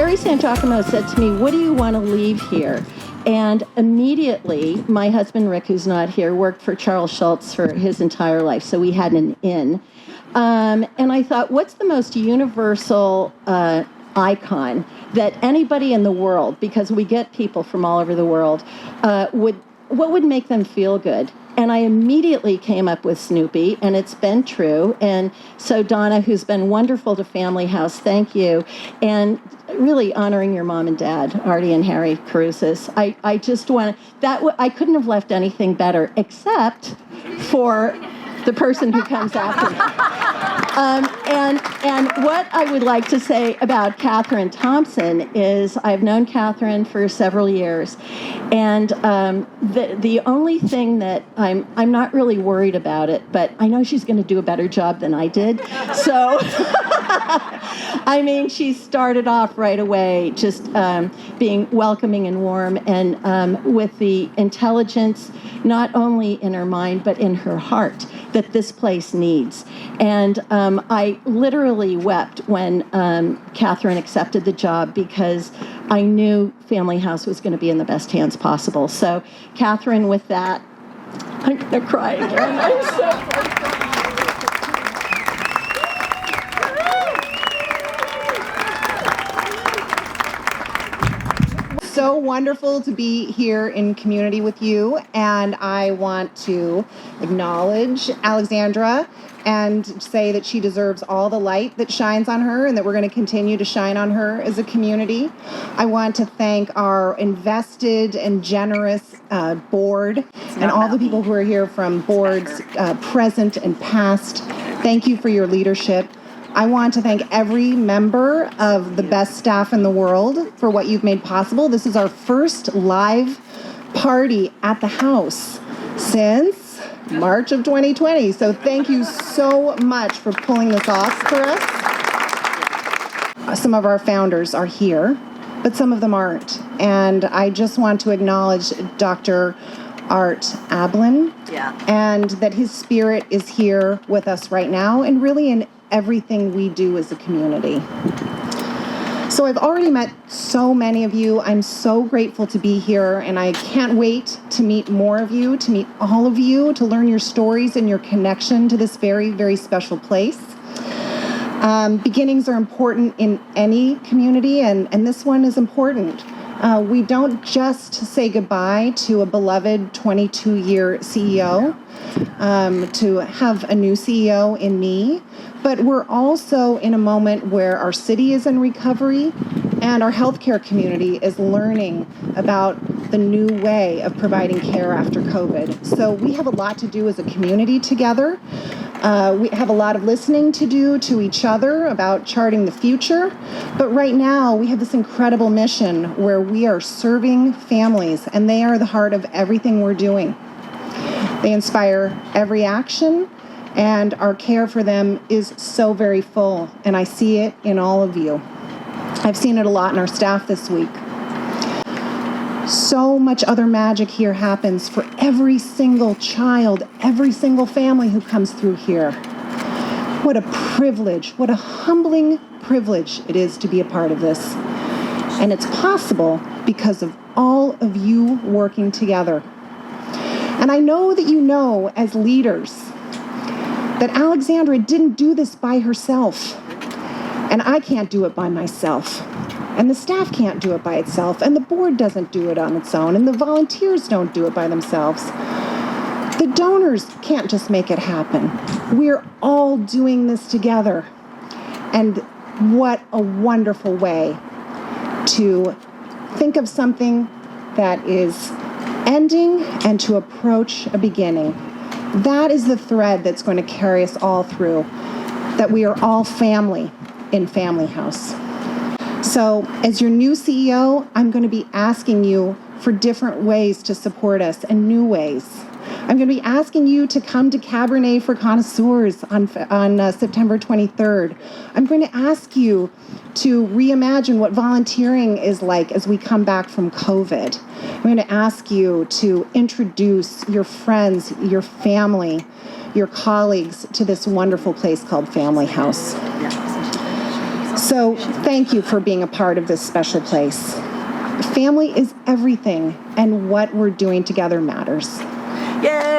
Harry Sangiacomo said to me, "What do you want to leave here?" And immediately, my husband Rick, who's not here, worked for Charles Schultz for his entire life, so we had an in. And I thought, what's the most universal icon that anybody in the world, because we get people from all over the world, what would make them feel good? And I immediately came up with Snoopy, and it's been true. And so Donna, who's been wonderful to Family House, thank you. And really honoring your mom and dad, Artie and Harry Carusis. I just want that. I couldn't have left anything better, except for the person who comes after me. And what I would like to say about Katherine Thompson is I've known Katherine for several years, and the only thing that I'm not really worried about it, but I know she's going to do a better job than I did. So, I mean, she started off right away just being welcoming and warm, and with the intelligence not only in her mind but in her heart that this place needs. And I literally wept when Katherine accepted the job, because I knew Family House was going to be in the best hands possible. So, Katherine, with that, I'm going to cry again. I'm so So wonderful to be here in community with you, and I want to acknowledge Alexandra and say that she deserves all the light that shines on her, and that we're going to continue to shine on her as a community. I want to thank our invested and generous board and all the people who are here from boards present and past. Thank you for your leadership. I want to thank every member of the best staff in the world for what you've made possible. This is our first live party at the house since March of 2020. So thank you so much for pulling this off for us. Some of our founders are here, but some of them aren't. And I just want to acknowledge Dr. Art Ablin, and that his spirit is here with us right now, and really in everything we do as a community. So I've already met so many of you. I'm so grateful to be here, and I can't wait to meet more of you, to meet all of you, to learn your stories and your connection to this very, very special place. Beginnings are important in any community, and this one is important. We don't just say goodbye to a beloved 22-year CEO, to have a new CEO in me, but we're also in a moment where our city is in recovery and our healthcare community is learning about the new way of providing care after COVID. So we have a lot to do as a community together. We have a lot of listening to do to each other about charting the future. But right now, we have this incredible mission where we are serving families, and they are the heart of everything we're doing. They inspire every action, and our care for them is so very full, and I see it in all of you. I've seen it a lot in our staff this week. So much other magic here happens for every single child, every single family who comes through here. What a privilege, what a humbling privilege it is to be a part of this. And it's possible because of all of you working together. And I know that you know, as leaders, that Alexandra didn't do this by herself. And I can't do it by myself. And the staff can't do it by itself. And the board doesn't do it on its own. And the volunteers don't do it by themselves. The donors can't just make it happen. We're all doing this together. And what a wonderful way to think of something that is ending and to approach a beginning. That is the thread that's going to carry us all through, that we are all family in Family House. So as your new CEO, I'm going to be asking you for different ways to support us and new ways. I'm going to be asking you to come to Cabernet for Connoisseurs on September 23rd. I'm going to ask you to reimagine what volunteering is like as we come back from COVID. I'm going to ask you to introduce your friends, your family, your colleagues to this wonderful place called Family House. So thank you for being a part of this special place. Family is everything, and what we're doing together matters. Yay!